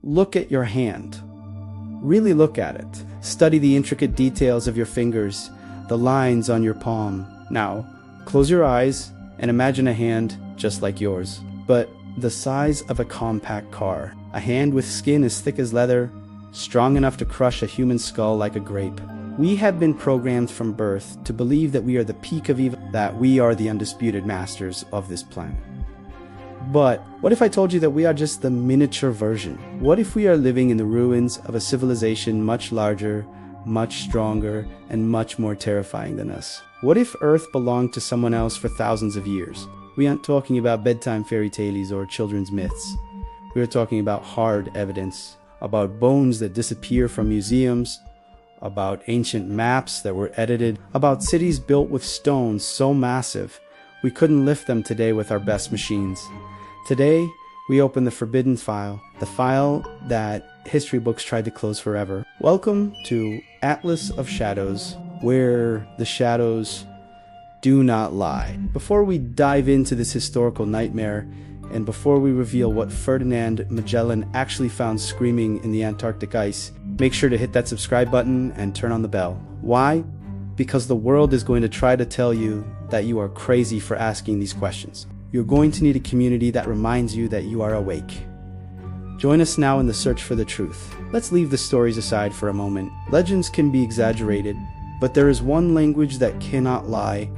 look at your hand. Really look at it. Study the intricate details of your fingers, the lines on your palm. Now, close your eyes and imagine a hand just like yours, but the size of a compact car. A hand with skin as thick as leather, strong enough to crush a human skull like a grape. We have been programmed from birth to believe that we are the peak of evil, that we are the undisputed masters of this planet. But what if I told you that we are just the miniature version? What if we are living in the ruins of a civilization much larger, much stronger, and much more terrifying than us? What if Earth belonged to someone else for thousands of years? We aren't talking about bedtime fairy tales or children's myths. We are talking about hard evidence, about bones that disappear from museums, about ancient maps that were edited, about cities built with stones so massive we couldn't lift them today with our best machines. Today, we open the forbidden file, the file that history books tried to close forever. Welcome to Atlas of Shadows, where the shadows do not lie. Before we dive into this historical nightmare, and before we reveal what Ferdinand Magellan actually found screaming in the Antarctic ice, make sure to hit that subscribe button and turn on the bell. Why? Because the world is going to try to tell you that you are crazy for asking these questions. You're going to need a community that reminds you that you are awake. Join us now in the search for the truth. Let's leave the stories aside for a moment. Legends can be exaggerated, but there is one language that cannot lie: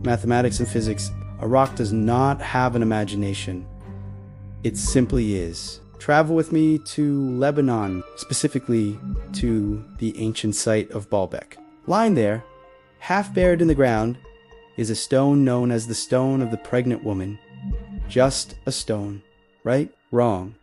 mathematics and physics. A rock does not have an imagination. It simply is. Travel with me to Lebanon, specifically to the ancient site of Baalbek. Lying there, half buried in the ground, is a stone known as the Stone of the Pregnant Woman. Just a stone, right? Wrong.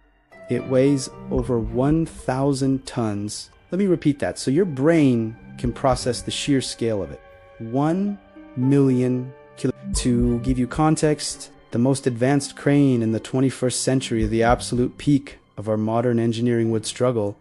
It weighs over 1,000 tons. Let me repeat that so your brain can process the sheer scale of it. 1 million kilos. To give you context, the most advanced crane in the 21st century, the absolute peak of our modern engineering, would struggle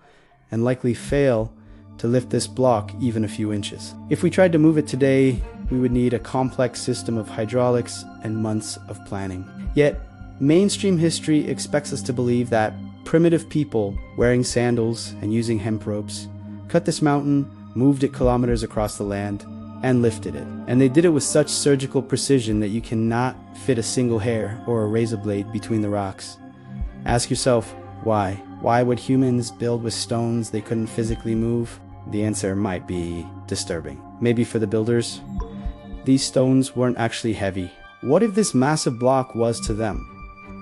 and likely fail to lift this block even a few inches. If we tried to move it today, we would need a complex system of hydraulics and months of planning. Yet, mainstream history expects us to believe that primitive people wearing sandals and using hemp ropes cut this mountain, moved it kilometers across the land, and lifted it. And they did it with such surgical precision that you cannot fit a single hair or a razor blade between the rocks. Ask yourself, why? Why would humans build with stones they couldn't physically move? The answer might be disturbing. Maybe for the builders, these stones weren't actually heavy. What if this massive block was to them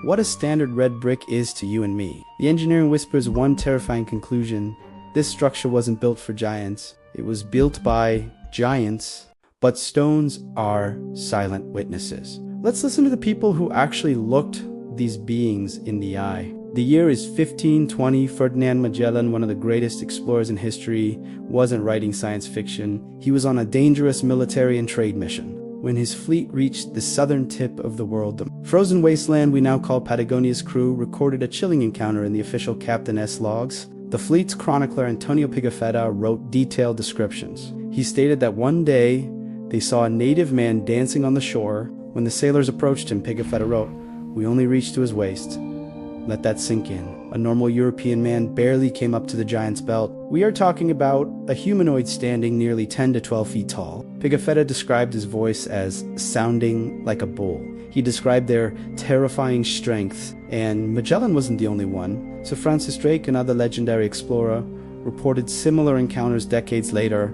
what a standard red brick is to you and me? The engineering whispers one terrifying conclusion: this structure wasn't built for giants. It was built by giants, but stones are silent witnesses. Let's listen to the people who actually looked these beings in the eye. The year is 1520. Ferdinand Magellan, one of the greatest explorers in history, wasn't writing science fiction. He was on a dangerous military and trade mission when his fleet reached the southern tip of the world. The frozen wasteland we now call Patagonia's crew recorded a chilling encounter in the official Captain S logs. The fleet's chronicler Antonio Pigafetta wrote detailed descriptions. He stated that one day they saw a native man dancing on the shore. When the sailors approached him, Pigafetta wrote, "We only reached to his waist." Let that sink in. A normal European man barely came up to the giant's belt. We are talking about a humanoid standing nearly 10 to 12 feet tall. Pigafetta described his voice as sounding like a bull. He described their terrifying strength, and Magellan wasn't the only one. Sir Francis Drake, another legendary explorer, reported similar encounters decades later,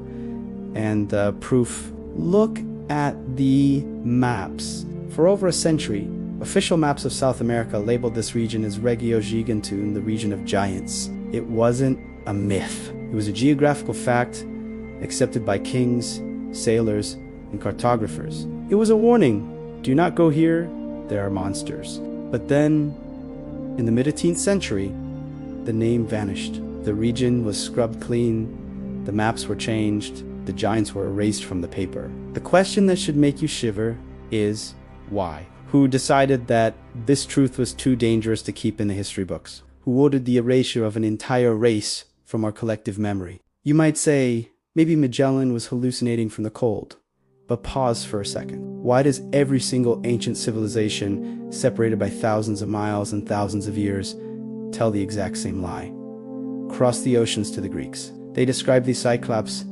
and proof. Look at the maps. For over a century, official maps of South America labeled this region as Regio Gigantum, the region of giants. It wasn't a myth. It was a geographical fact accepted by kings, sailors, and cartographers. It was a warning. Do not go here, there are monsters. But then, in the mid-18th century, the name vanished. The region was scrubbed clean, the maps were changed, the giants were erased from the paper. The question that should make you shiver is, why? Who decided that this truth was too dangerous to keep in the history books? Who ordered the erasure of an entire race from our collective memory? You might say, maybe Magellan was hallucinating from the cold. But pause for a second. Why does every single ancient civilization, separated by thousands of miles and thousands of years, tell the exact same lie? across the oceans to the Greeks. They describe these Cyclops,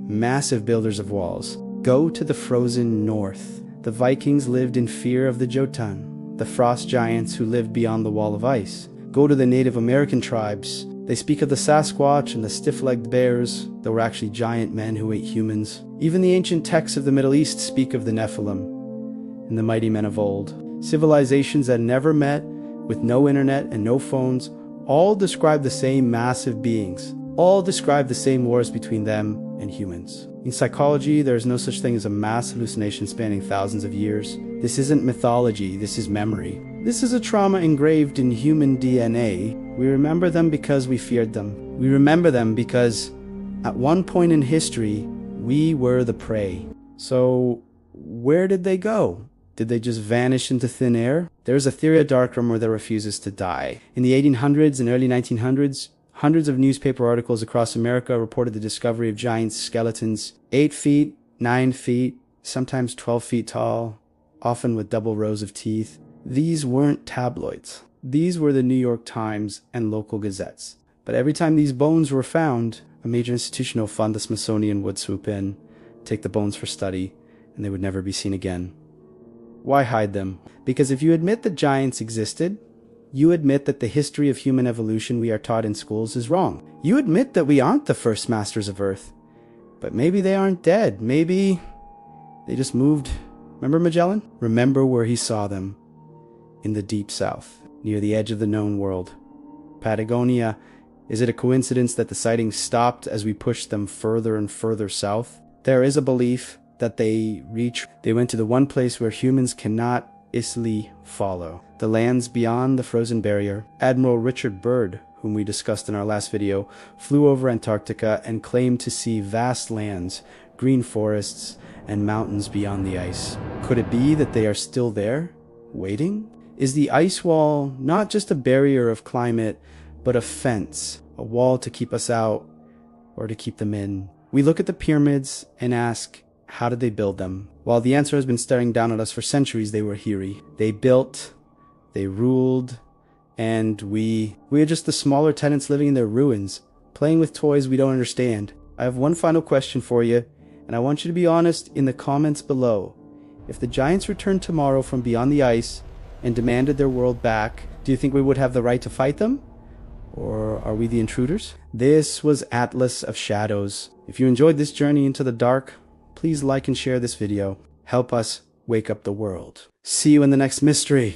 massive builders of walls. Go to the frozen north. The Vikings lived in fear of the Jotun, the frost giants who lived beyond the wall of ice. Go to the Native American tribes. They speak of the Sasquatch and the stiff-legged bears, that were actually giant men who ate humans. Even the ancient texts of the Middle East speak of the Nephilim and the mighty men of old. Civilizations that never met, with no internet and no phones, all describe the same massive beings. All describe the same wars between them and humans. In psychology, there is no such thing as a mass hallucination spanning thousands of years. This isn't mythology, this is memory. This is a trauma engraved in human DNA. We remember them because we feared them. We remember them because at one point in history, we were the prey. So, where did they go? Did they just vanish into thin air? There's a theory of dark rumor that refuses to die. In the 1800s and early 1900s, hundreds of newspaper articles across America reported the discovery of giant skeletons, 8 feet, 9 feet, sometimes 12 feet tall, often with double rows of teeth. These weren't tabloids. These were the New York Times and local gazettes. But every time these bones were found, a major institutional fund, the Smithsonian, would swoop in, take the bones for study, and they would never be seen again. Why hide them? Because if you admit that giants existed, you admit that the history of human evolution we are taught in schools is wrong. You admit that we aren't the first masters of Earth. But maybe they aren't dead. Maybe they just moved. Remember Magellan? Remember where he saw them. In the deep south, near the edge of the known world. Patagonia. Is it a coincidence that the sightings stopped as we pushed them further and further south? There is a belief that they went to the one place where humans cannot easily follow. The lands beyond the frozen barrier. Admiral Richard Byrd, whom we discussed in our last video, flew over Antarctica and claimed to see vast lands, green forests, and mountains beyond the ice. Could it be that they are still there, waiting? Is the ice wall not just a barrier of climate, but a fence, a wall to keep us out or to keep them in? We look at the pyramids and ask, how did they build them? While the answer has been staring down at us for centuries, they were here. They built, they ruled, and we are just the smaller tenants living in their ruins, playing with toys we don't understand. I have one final question for you, and I want you to be honest in the comments below. If the giants returned tomorrow from beyond the ice and demanded their world back, do you think we would have the right to fight them? Or are we the intruders? This was Atlas of Shadows. If you enjoyed this journey into the dark, please like and share this video. Help us wake up the world. See you in the next mystery.